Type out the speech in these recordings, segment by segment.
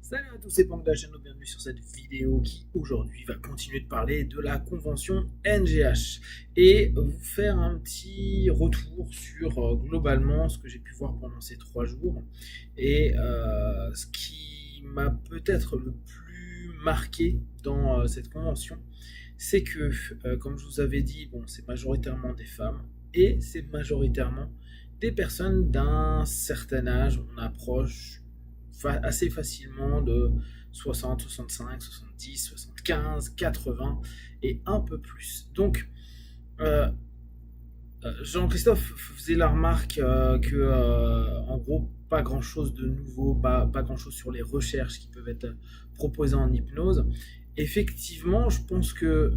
Salut à tous, c'est Panda Channel, bienvenue sur cette vidéo qui aujourd'hui va continuer de parler de la convention NGH et vous faire un petit retour sur globalement ce que j'ai pu voir pendant ces 3 jours et ce qui m'a peut-être le plus marqué dans cette convention, c'est que comme je vous avais dit, bon, c'est majoritairement des femmes et c'est majoritairement des personnes d'un certain âge. On approche assez facilement de 60, 65, 70, 75, 80 et un peu plus. Donc, euh, Jean-Christophe faisait la remarque que, en gros, pas grand-chose de nouveau, pas grand-chose sur les recherches qui peuvent être proposées en hypnose. Effectivement, je pense que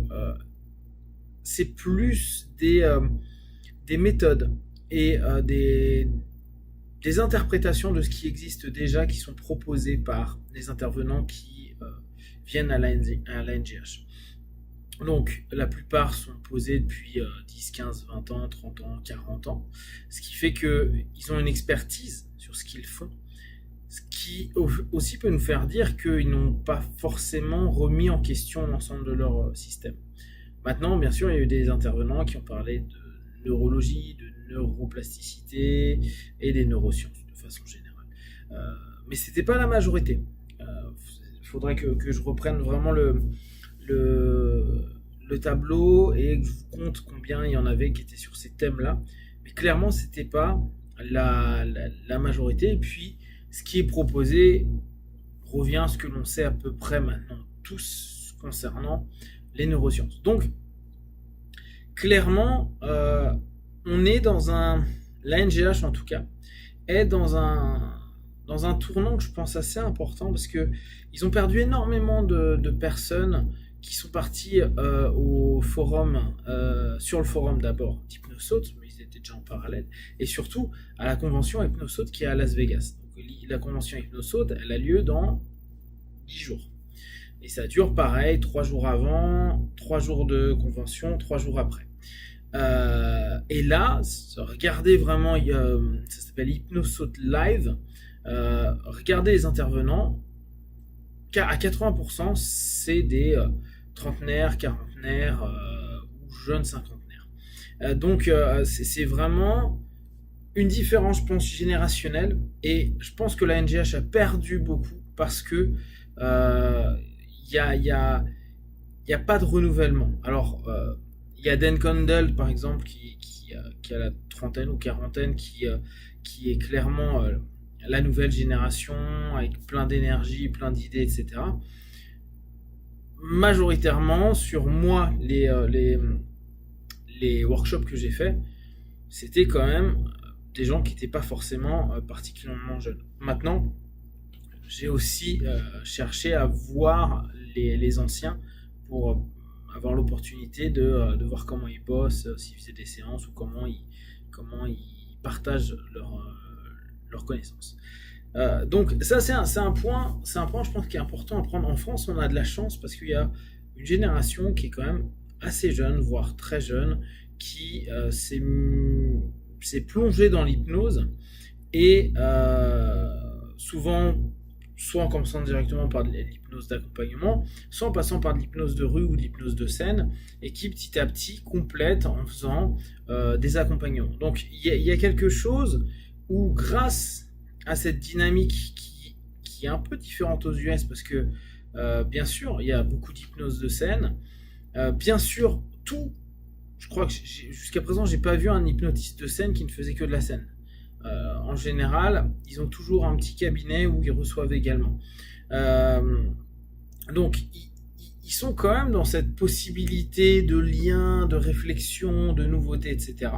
c'est plus des méthodes et des interprétations de ce qui existe déjà qui sont proposées par les intervenants qui viennent à la NGH. Donc la plupart sont posés depuis 10, 15, 20 ans, 30 ans, 40 ans, ce qui fait qu'ils ont une expertise sur ce qu'ils font, ce qui aussi peut nous faire dire qu'ils n'ont pas forcément remis en question l'ensemble de leur système. Maintenant, bien sûr, il y a eu des intervenants qui ont parlé de neurologie, de neuroplasticité et des neurosciences de façon générale. Mais c'était pas la majorité. Il faudrait que je reprenne vraiment le tableau et que je vous compte combien il y en avait qui étaient sur ces thèmes-là. Mais clairement, c'était pas la majorité. Et puis, ce qui est proposé revient à ce que l'on sait à peu près maintenant tous concernant les neurosciences. Donc, clairement, on est la NGH en tout cas, est dans un tournant que je pense assez important parce que ils ont perdu énormément de personnes qui sont parties au forum, sur le forum d'abord d'Hypnosaute, mais ils étaient déjà en parallèle, et surtout à la convention Hypnosaute qui est à Las Vegas. Donc, la convention Hypnosaute, elle a lieu dans 10 jours. Et ça dure pareil, 3 jours avant, 3 jours de convention, 3 jours après. Et là, regardez vraiment, ça s'appelle Hypnosaute Live. Regardez les intervenants, à 80%, c'est des trentenaires, quarantenaires ou jeunes cinquantenaires. Donc, c'est vraiment une différence, je pense, générationnelle. Et je pense que la NGH a perdu beaucoup parce que il y a pas de renouvellement. Alors, il y a Dan Condell, par exemple, qui a la trentaine ou quarantaine, qui est clairement la nouvelle génération, avec plein d'énergie, plein d'idées, etc. Majoritairement, sur moi, les workshops que j'ai faits, c'était quand même des gens qui n'étaient pas forcément particulièrement jeunes. Maintenant, j'ai aussi cherché à voir les anciens pour avoir l'opportunité de voir comment ils bossent, s'ils faisaient des séances ou comment ils partagent leurs connaissances. Donc ça c'est un point, je pense qui est important à prendre. En France, on a de la chance parce qu'il y a une génération qui est quand même assez jeune, voire très jeune, qui s'est plongée dans l'hypnose et souvent soit en commençant directement par de l'hypnose d'accompagnement, soit en passant par de l'hypnose de rue ou de l'hypnose de scène, et qui petit à petit complète en faisant des accompagnements. Donc il y a quelque chose où, grâce à cette dynamique qui est un peu différente aux US, parce que bien sûr, il y a beaucoup d'hypnose de scène, bien sûr, je crois que jusqu'à présent, j'ai pas vu un hypnotiste de scène qui ne faisait que de la scène. En général, ils ont toujours un petit cabinet où ils reçoivent également. Donc, ils sont quand même dans cette possibilité de lien, de réflexion, de nouveauté, etc.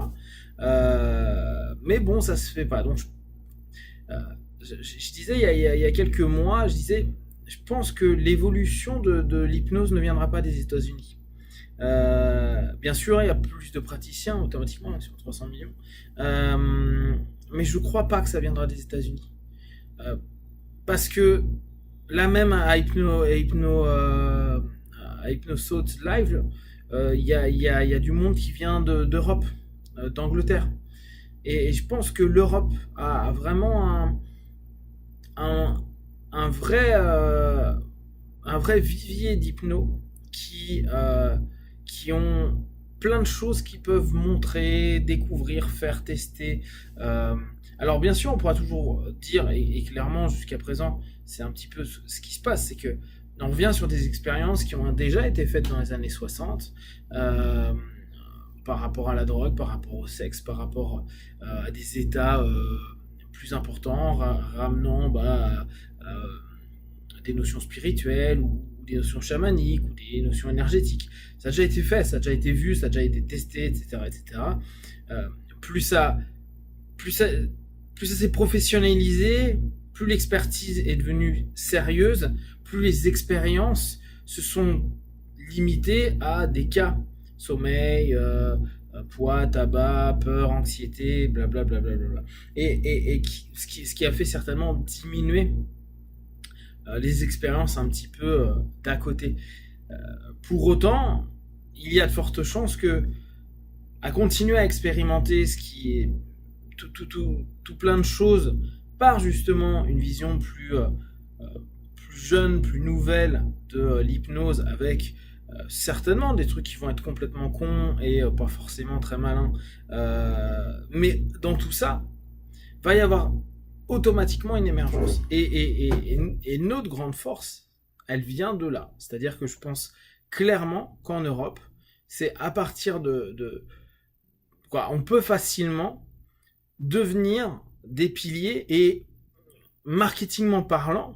Mais bon, ça se fait pas. Donc, je disais il y a quelques mois, je pense que l'évolution de l'hypnose ne viendra pas des États-Unis. Bien sûr, il y a plus de praticiens automatiquement sur 300 millions. Mais je ne crois pas que ça viendra des États-Unis. Parce que là même à Hypnosaute Live, il y a du monde qui vient d'Europe, d'Angleterre. Et je pense que l'Europe a vraiment un un vrai vivier d'hypno qui ont plein de choses qu'ils peuvent montrer, découvrir, faire tester. Euh, alors bien sûr, on pourra toujours dire, et clairement jusqu'à présent, c'est un petit peu ce qui se passe, c'est que on revient sur des expériences qui ont déjà été faites dans les années 60, par rapport à la drogue, par rapport au sexe, par rapport à des états plus importants, ramenant des notions spirituelles ou des notions chamaniques ou des notions énergétiques. Ça a déjà été fait, ça a déjà été vu, ça a déjà été testé, etc. etc. Euh, plus ça, plus ça, plus ça s'est professionnalisé, plus l'expertise est devenue sérieuse, plus les expériences se sont limitées à des cas. Sommeil, poids, tabac, peur, anxiété, blablabla. Bla, bla, bla, bla. Ce qui a fait certainement diminuer les expériences un petit peu d'à côté. Pour autant, il y a de fortes chances que, à continuer à expérimenter ce qui est tout plein de choses par justement une vision plus jeune, plus nouvelle de l'hypnose, avec certainement des trucs qui vont être complètement cons et pas forcément très malins. Mais dans tout ça, va y avoir automatiquement une émergence. Et notre grande force, elle vient de là. C'est-à-dire que je pense clairement qu'en Europe, c'est à partir quoi, on peut facilement devenir des piliers et, marketingment parlant,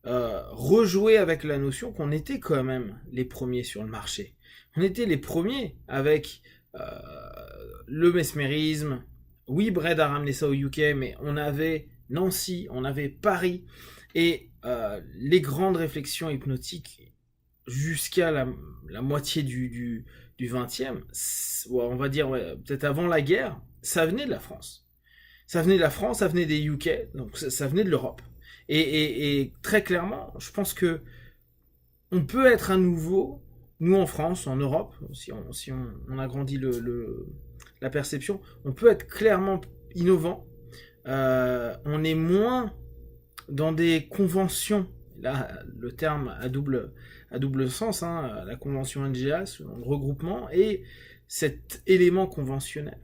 rejouer avec la notion qu'on était quand même les premiers sur le marché. On était les premiers avec le mesmérisme. Oui, Brad a ramené ça au UK, mais on avait Nancy, on avait Paris, et les grandes réflexions hypnotiques jusqu'à la moitié du 20e, on va dire peut-être avant la guerre, ça venait de la France. Ça venait de la France, ça venait des UK, donc ça venait de l'Europe. Et très clairement, je pense que on peut être à nouveau, nous en France, en Europe, si on agrandit la perception, on peut être clairement innovant. On est moins dans des conventions. Là, le terme à double sens, hein, la convention NGA, le regroupement, et cet élément conventionnel.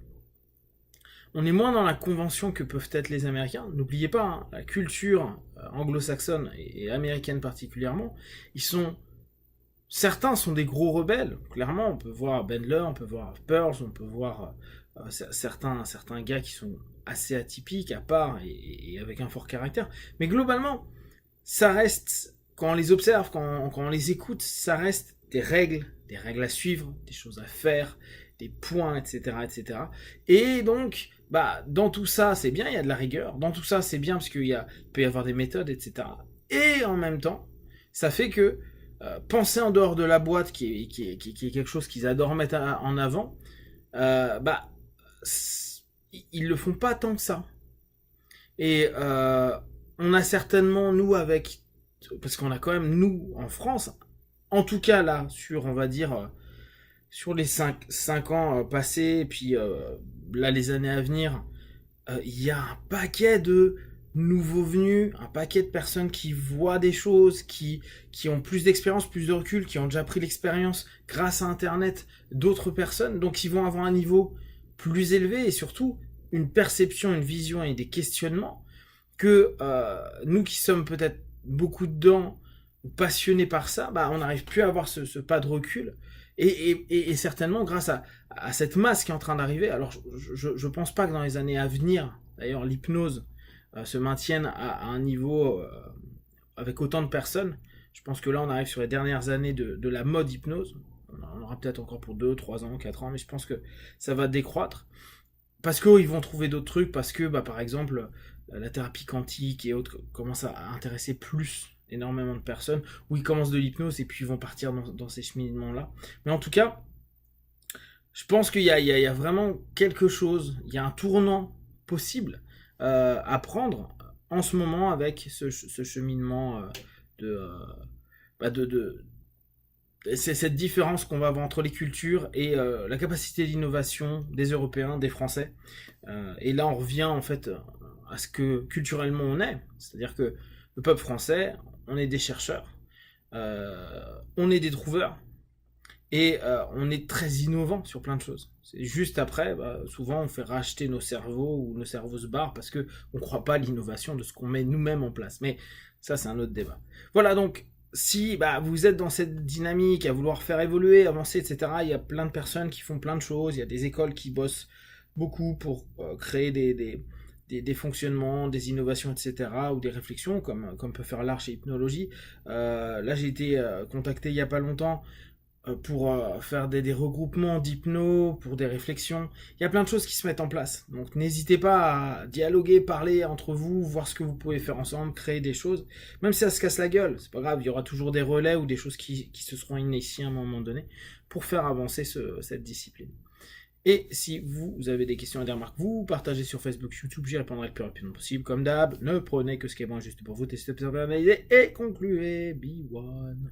On est moins dans la convention que peuvent être les Américains. N'oubliez pas, hein, la culture anglo-saxonne et américaine particulièrement, certains sont des gros rebelles. Clairement, on peut voir Bendler, on peut voir Pearls, on peut voir certains gars qui sont assez atypiques, à part et avec un fort caractère. Mais globalement, ça reste, quand on les observe, quand on les écoute, ça reste des règles à suivre, des choses à faire, des points, etc., etc. Et donc, dans tout ça, c'est bien, il y a de la rigueur. Dans tout ça, c'est bien parce qu'il peut y avoir des méthodes, etc. Et en même temps, ça fait que penser en dehors de la boîte, qui est quelque chose qu'ils adorent mettre en avant, ils le font pas tant que ça. Et on a certainement, nous, parce qu'on a quand même, nous, en France, en tout cas là, on va dire, sur les 5 ans passés, et puis là, les années à venir, il y a un paquet de nouveaux venus, un paquet de personnes qui voient des choses, qui ont plus d'expérience, plus de recul, qui ont déjà pris l'expérience grâce à Internet d'autres personnes, donc ils vont avoir un niveau plus élevé et surtout une perception, une vision et des questionnements que nous qui sommes peut-être beaucoup dedans, passionnés par ça, on n'arrive plus à avoir ce pas de recul. Et certainement grâce à cette masse qui est en train d'arriver. Alors je pense pas que dans les années à venir, d'ailleurs, l'hypnose se maintienne à un niveau avec autant de personnes. Je pense que là on arrive sur les dernières années de la mode hypnose. On aura peut-être encore pour 2, 3 ans, 4 ans, mais je pense que ça va décroître. Parce qu'ils vont trouver d'autres trucs, parce que par exemple la thérapie quantique et autres commencent à intéresser plus énormément de personnes, où ils commencent de l'hypnose et puis ils vont partir dans ces cheminements-là. Mais en tout cas, je pense qu'il y a vraiment quelque chose, il y a un tournant possible à prendre en ce moment avec ce cheminement c'est cette différence qu'on va avoir entre les cultures et la capacité d'innovation des Européens, des Français. Et là, on revient en fait à ce que culturellement on est. C'est-à-dire que le peuple français, on est des chercheurs, on est des trouveurs, et on est très innovant sur plein de choses. C'est juste après, souvent on fait racheter nos cerveaux ou nos cerveaux se barrent parce que on croit pas à l'innovation de ce qu'on met nous-mêmes en place. Mais ça, c'est un autre débat. Voilà, donc si vous êtes dans cette dynamique à vouloir faire évoluer, avancer, etc., il y a plein de personnes qui font plein de choses. Il y a des écoles qui bossent beaucoup pour créer des fonctionnements, des innovations, etc., ou des réflexions, comme peut faire l'Arche et Hypnologie. Là, j'ai été contacté il n'y a pas longtemps pour faire des regroupements d'hypno, pour des réflexions. Il y a plein de choses qui se mettent en place. Donc n'hésitez pas à dialoguer, parler entre vous, voir ce que vous pouvez faire ensemble, créer des choses. Même si ça se casse la gueule, c'est pas grave, il y aura toujours des relais ou des choses qui se seront initiées à un moment donné pour faire avancer cette discipline. Et si vous avez des questions et des remarques, vous partagez sur Facebook, YouTube, j'y répondrai le plus rapidement possible. Comme d'hab, ne prenez que ce qui est bon juste pour vous, testez, observez, analysez et concluez. Be one.